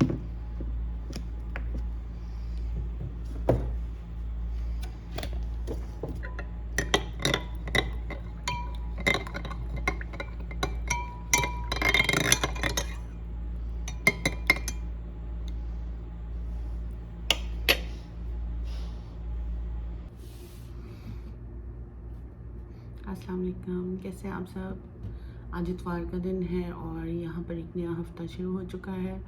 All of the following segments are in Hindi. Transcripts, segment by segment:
अस्सलाम वालेकुम, कैसे हैं आप सब। आज इतवार का दिन है और यहाँ पर एक नया हफ़्ता शुरू हो चुका है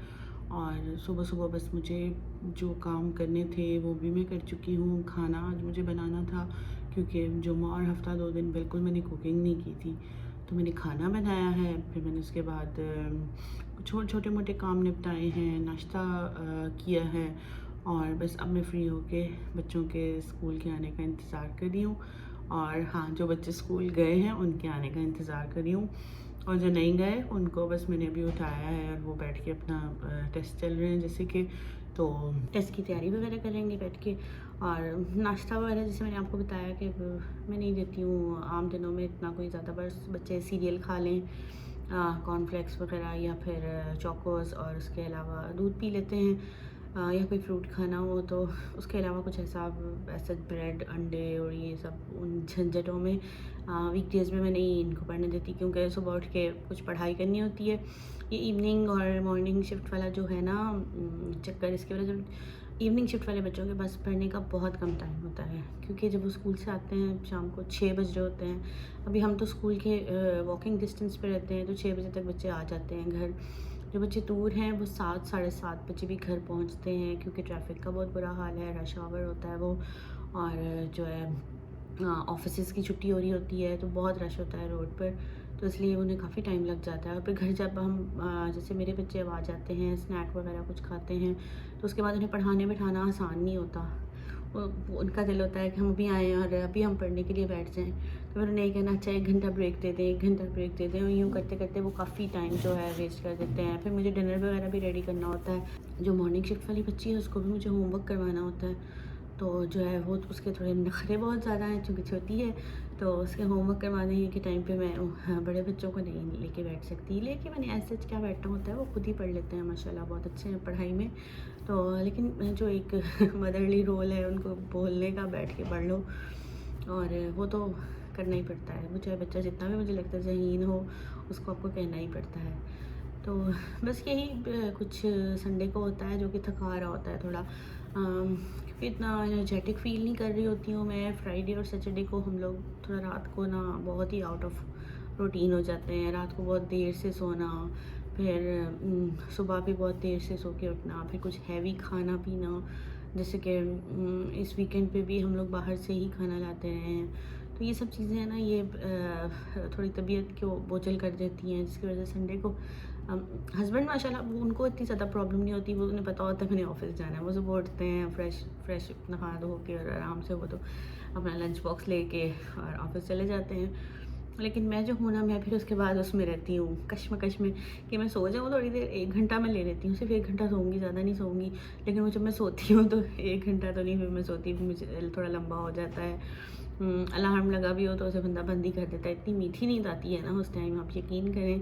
और सुबह सुबह बस मुझे जो काम करने थे वो भी मैं कर चुकी हूँ। खाना आज मुझे बनाना था क्योंकि जुम्मा और हफ़्ता 2 दिन बिल्कुल मैंने कुकिंग नहीं की थी, तो मैंने खाना बनाया है। फिर मैंने उसके बाद कुछ छोटे मोटे काम निपटाए हैं, नाश्ता किया है और बस अब मैं फ़्री होके बच्चों के स्कूल के आने का इंतज़ार कर रही हूँ। और हाँ, जो बच्चे स्कूल गए हैं उनके आने का इंतज़ार कर रही हूँ और जो नहीं गए उनको बस मैंने अभी उठाया है और वो बैठ के अपना टेस्ट चल रहे हैं जैसे कि, तो टेस्ट की तैयारी वगैरह करेंगे बैठ के। और नाश्ता वगैरह जैसे मैंने आपको बताया कि मैं नहीं देती हूँ आम दिनों में इतना कोई ज़्यादा, बस बच्चे सीरियल खा लें, कॉर्नफ्लेक्स वगैरह या फिर चोकोस, और उसके अलावा दूध पी लेते हैं या कोई फ्रूट खाना हो तो। उसके अलावा कुछ ऐसा ब्रेड अंडे और ये सब उन झंझटों में वीकडेज़ में मैं नहीं इनको पढ़ने देती, क्योंकि सुबह उठ के कुछ पढ़ाई करनी होती है। ये इवनिंग और मॉर्निंग शिफ्ट वाला जो है ना चक्कर, इसकी वजह से इवनिंग शिफ्ट वाले बच्चों के पास पढ़ने का बहुत कम टाइम होता है, क्योंकि जब वो स्कूल से आते हैं शाम को 6 बज रहे होते हैं। अभी हम तो स्कूल के वॉकिंग डिस्टेंस पे रहते हैं, तो 6 बजे तक बच्चे आ जाते हैं घर। जो बच्चे दूर हैं वो 7 साढ़े 7 बजे भी घर पहुंचते हैं, क्योंकि ट्रैफिक का बहुत बुरा हाल है, रश आवर होता है वो। और जो है ऑफिस की छुट्टी हो रही होती है तो बहुत रश होता है रोड पर, तो इसलिए उन्हें काफ़ी टाइम लग जाता है। और फिर घर जब हम जैसे मेरे बच्चे अब आ जाते हैं, स्नैक वगैरह कुछ खाते हैं, तो उसके बाद उन्हें पढ़ाने बैठाना आसान नहीं होता। उनका दिल होता है कि हम अभी आए हैं और अभी हम पढ़ने के लिए बैठ जाएं, तो फिर उन्हें कहना अच्छा 1 घंटा ब्रेक दे दें, 1 घंटा ब्रेक दे दें, और यूँ करते करते वो काफ़ी टाइम जो है वेस्ट कर देते हैं। फिर मुझे डिनर वगैरह भी रेडी करना होता है। जो मॉर्निंग शिफ्ट वाली बच्ची है उसको भी मुझे होमवर्क करवाना होता है, तो जो है वो उसके थोड़े नखरे बहुत ज़्यादा हैं क्योंकि छोटी है, तो उसके होमवर्क करवाने के टाइम पे मैं बड़े बच्चों को नहीं लेके बैठ सकती। लेकिन मैंने ऐसे क्या बैठना होता है, वो खुद ही पढ़ लेते हैं माशाल्लाह, बहुत अच्छे हैं पढ़ाई में। तो लेकिन जो एक मदरली रोल है उनको बोलने का, बैठ के पढ़ लो, और वो तो करना ही पड़ता है। वो चाहे बच्चा जितना भी मुझे लगता है ज़हीन हो, उसको आपको कहना ही पड़ता है। तो बस यही कुछ संडे को होता है जो कि थका रहा होता है थोड़ा, क्योंकि इतना एनर्जेटिक फील नहीं कर रही होती हूँ मैं। फ्राइडे और सैटरडे को हम लोग थोड़ा रात को ना बहुत ही आउट ऑफ रूटीन हो जाते हैं, रात को बहुत देर से सोना, फिर सुबह भी बहुत देर से सो के उठना, फिर कुछ हैवी खाना पीना, जैसे कि इस वीकेंड पे भी हम लोग बाहर से ही खाना लाते रहे हैं। तो ये सब चीज़ें हैं ना, ये थोड़ी तबीयत को बोझल कर देती हैं, जिसकी वजह से संडे को हस्बैंड माशाल्लाह वो उनको इतनी ज़्यादा प्रॉब्लम नहीं होती, वो उन्हें पता होता है मैंने ऑफिस जाना है। वो सुबह उठते हैं फ्रेश नहा धो के और आराम से वो तो अपना लंच बॉक्स लेके और ऑफिस चले जाते हैं। लेकिन मैं जो हूँ ना, मैं फिर उसके बाद उसमें रहती हूँ कश्मकश में कि मैं सो जाऊँ थोड़ी देर। 1 घंटा मैं ले लेती हूँ, सिर्फ 1 घंटा सोऊंगी, ज़्यादा नहीं सोऊंगी। लेकिन वो जब मैं सोती हूँ तो 1 घंटा तो नहीं, फिर मैं सोती हूँ, मुझे थोड़ा लंबा हो जाता है। अलार्म लगा भी हो तो उसे बंदा बंद ही कर देता है। इतनी मीठी नींद आती है ना उस टाइम, आप यकीन करें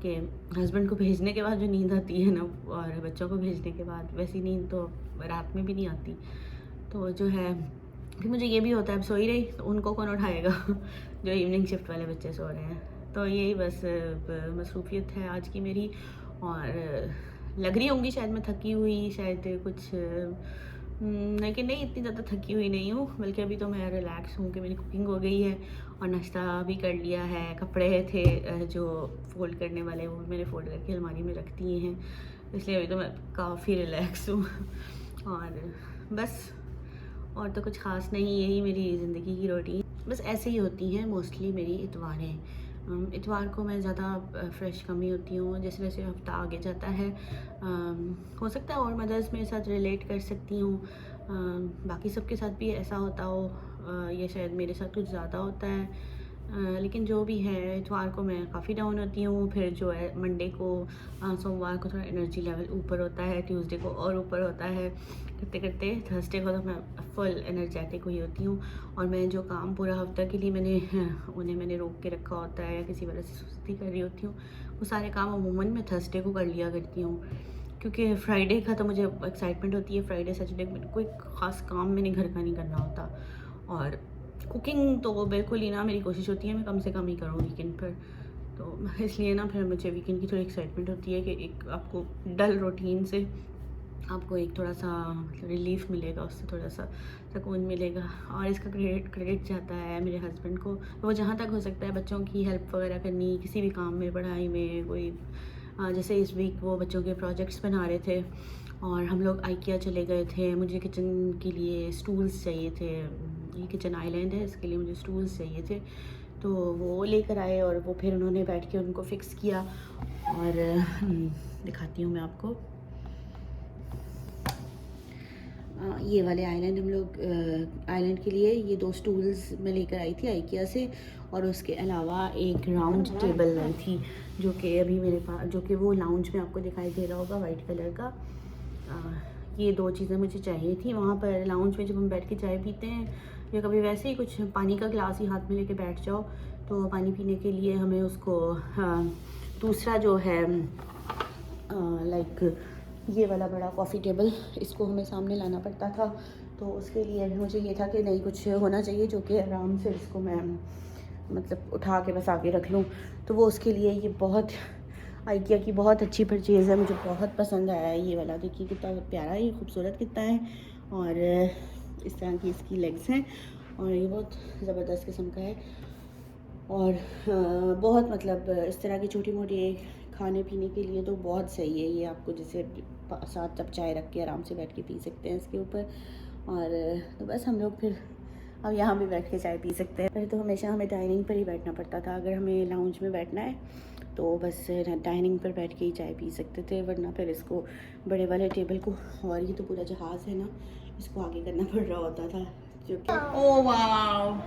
कि हस्बैंड को भेजने के बाद जो नींद आती है ना, और बच्चों को भेजने के बाद वैसी नींद तो रात में भी नहीं आती। तो जो है फिर मुझे ये भी होता है अब सो ही रही तो उनको कौन उठाएगा जो इवनिंग शिफ्ट वाले बच्चे सो रहे हैं। तो यही बस मसरूफियत है आज की मेरी। और लग रही होंगी शायद मैं थकी हुई, शायद कुछ लेकिन नहीं, इतनी ज़्यादा थकी हुई नहीं हूँ, बल्कि अभी तो मैं रिलैक्स हूँ कि मेरी कुकिंग हो गई है और नाश्ता भी कर लिया है। कपड़े थे जो फ़ोल्ड करने वाले, वो मैंने फ़ोल्ड करके अलमारी में रख दिए हैं, इसलिए अभी तो मैं काफ़ी रिलैक्स हूँ। और बस और तो कुछ ख़ास नहीं, यही मेरी ज़िंदगी की रूटीन बस ऐसे ही होती हैं मोस्टली मेरी इतवारें। इतवार को मैं ज़्यादा फ्रेश कम ही होती हूँ। जैसे जैसे हफ्ता आगे जाता है हो सकता है और मदर्स मेरे साथ रिलेट कर सकती हूँ, बाकी सबके साथ भी ऐसा होता हो, या शायद मेरे साथ कुछ ज़्यादा होता है। लेकिन जो भी है, इतवार को मैं काफ़ी डाउन होती हूँ, फिर जो है मंडे को सोमवार को थोड़ा एनर्जी लेवल ऊपर होता है, ट्यूसडे को और ऊपर होता है, करते करते थर्सडे को तो मैं फुल एनर्जेटिक हुई होती हूँ। और मैं जो काम पूरा हफ्ता के लिए मैंने रोक के रखा होता है या किसी वजह से सुस्ती कर रही होती हूँ, वो सारे काम अमूमन मैं थर्सडे को कर लिया करती हूँ, क्योंकि फ्राइडे का तो मुझे एक्साइटमेंट होती है। फ्राइडे सैटरडे में कोई ख़ास काम मैंने घर का नहीं करना होता, और कुकिंग तो बिल्कुल ही ना, मेरी कोशिश होती है मैं कम से कम ही करूँ वीकेंड पर। तो इसलिए ना फिर मुझे वीकेंड की थोड़ी एक्साइटमेंट होती है कि एक आपको डल रूटीन से आपको एक थोड़ा सा मतलब रिलीफ मिलेगा, उससे थोड़ा सा सुकून मिलेगा। और इसका क्रेडिट जाता है मेरे हस्बैंड को। वो जहाँ तक हो सकता है बच्चों की हेल्प वगैरह करनी, किसी भी काम में, पढ़ाई में, कोई जैसे इस वीक वो बच्चों के प्रोजेक्ट्स बना रहे थे और हम लोग आइकिया चले गए थे। मुझे किचन के लिए स्टूल्स चाहिए थे, ये किचन आइलैंड है, इसके लिए मुझे स्टूल्स चाहिए थे, तो वो लेकर आए और वो फिर उन्होंने बैठ के उनको फिक्स किया। और दिखाती हूँ मैं आपको, ये वाले आइलैंड हम लोग आइलैंड के लिए ये 2 स्टूल्स मैं लेकर आई थी आइकिया से, और उसके अलावा एक राउंड टेबल लाई थी जो कि अभी मेरे पास, जो कि वो लाउंज में आपको दिखाई दे रहा होगा वाइट कलर का। ये 2 चीज़ें मुझे चाहिए थी वहाँ पर लाउंज में। जब हम बैठ के चाय पीते हैं या कभी वैसे ही कुछ पानी का ग्लास ही हाथ में लेके बैठ जाओ, तो पानी पीने के लिए हमें उसको दूसरा जो है लाइक ये वाला बड़ा कॉफ़ी टेबल, इसको हमें सामने लाना पड़ता था। तो उसके लिए मुझे ये था कि नहीं, कुछ होना चाहिए जो कि आराम से इसको मैं मतलब उठा के बस आगे रख लूँ। तो वो उसके लिए ये बहुत आइकिया की बहुत अच्छी परचेज़ है, मुझे बहुत पसंद आया है ये वाला। देखिए कितना प्यारा है, ये खूबसूरत कितना है, और इस तरह की इसकी लेग्स हैं, और ये बहुत ज़बरदस्त किस्म का है। और बहुत मतलब इस तरह की छोटी मोटी खाने पीने के लिए तो बहुत सही है ये। आपको जैसे 7 कप चाय रख के आराम से बैठ के पी सकते हैं इसके ऊपर। और तो बस हम लोग फिर अब यहाँ भी बैठ के चाय पी सकते हैं। पहले तो हमेशा हमें डाइनिंग पर ही बैठना पड़ता था, अगर हमें लाउंज में बैठना है तो बस डाइनिंग पर बैठ के ही चाय पी सकते थे, वरना फिर इसको बड़े वाले टेबल को, और ये तो पूरा जहाज़ है ना, इसको आगे करना पड़ रहा होता था जो कि ओह वाव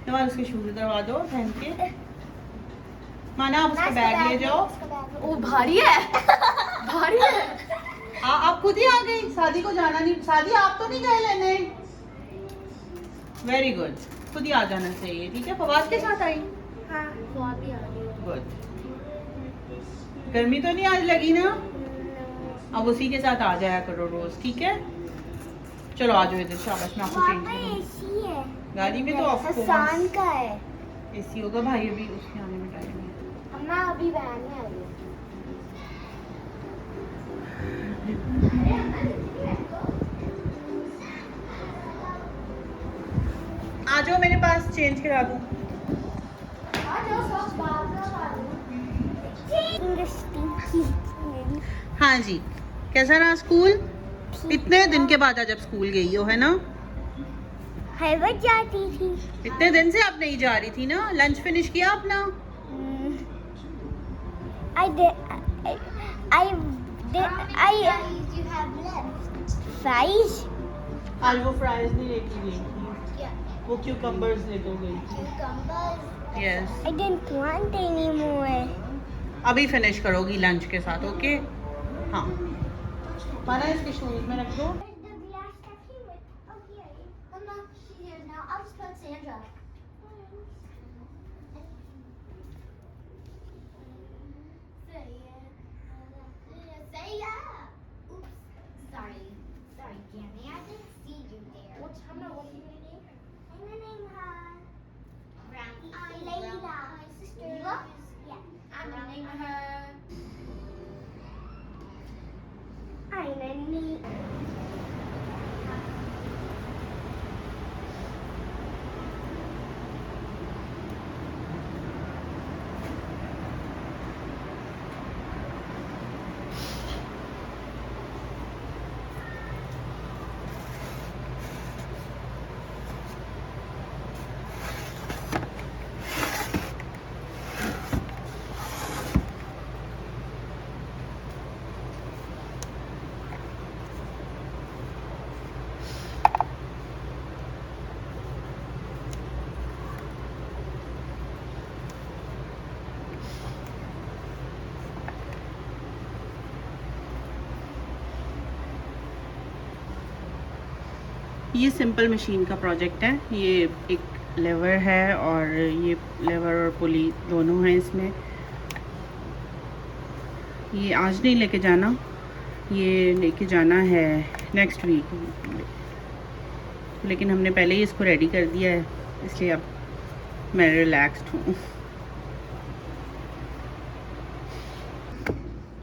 नवाज उसके शूज उतरवा दो पहन के। माना आप उसका बैग ले जाओ। ओ भारी है भारी है। आप खुद ही आ गई, शादी को जाना नहीं, शादी आप तो नहीं गए लेने। वेरी गुड, खुद ही आ जाना चाहिए, ठीक है। फवाद के साथ आई? हाँ, फवाद भी आ रही है। गुड। गर्मी तो नहीं आज लगी ना? अब उसी के साथ आ जाया करो रोज, ठीक है। चलो आ जाओ इधर, शाबाश। मैं आपको चेंज करूंगी। गाड़ी में तो हसन का है, एसी होगा भाई, अभी उसके आने में टाइम है। अम्मा अभी वैन में आ रही है। आ जाओ मेरे पास, चेंज करा दूं। हाँ जी, कैसा रहा स्कूल? इतने दिन के बाद जब स्कूल गई हो, है ना? हैवत जाती थी। इतने दिन से आप नहीं जा रही थी ना। लंच फिनिश किया अपना? I you have left fries. आज वो फ्राइज नहीं लेके गई थी, वो क्यूकम्बर्स लेकर गई थी। Cucumbers. Yes, I didn't want any more. अभी फिनिश करोगी लंच के साथ, ओके? हाँ, माना इसके शूज में रख दो। ये सिंपल मशीन का प्रोजेक्ट है। ये एक लेवर है और ये लेवर और पुली दोनों हैं इसमें। ये आज नहीं लेके जाना, ये लेके जाना है नेक्स्ट वीक, लेकिन हमने पहले ही इसको रेडी कर दिया है, इसलिए अब मैं रिलैक्स्ड हूँ।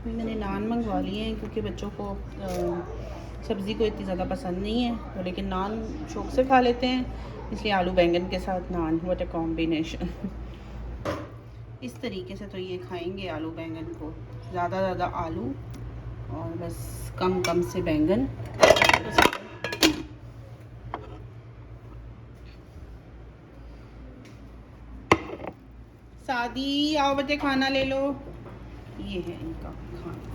मैंने नान मंगवा लिए हैं क्योंकि बच्चों को सब्ज़ी को इतनी ज़्यादा पसंद नहीं है, तो लेकिन नान शौक से खा लेते हैं, इसलिए आलू बैंगन के साथ नान, व्हाट अ कॉम्बिनेशन। इस तरीके से तो ये खाएंगे आलू बैंगन को, ज़्यादा आलू और बस कम कम से बैंगन। सादी आओ बच्चे खाना ले लो, ये है इनका खाना।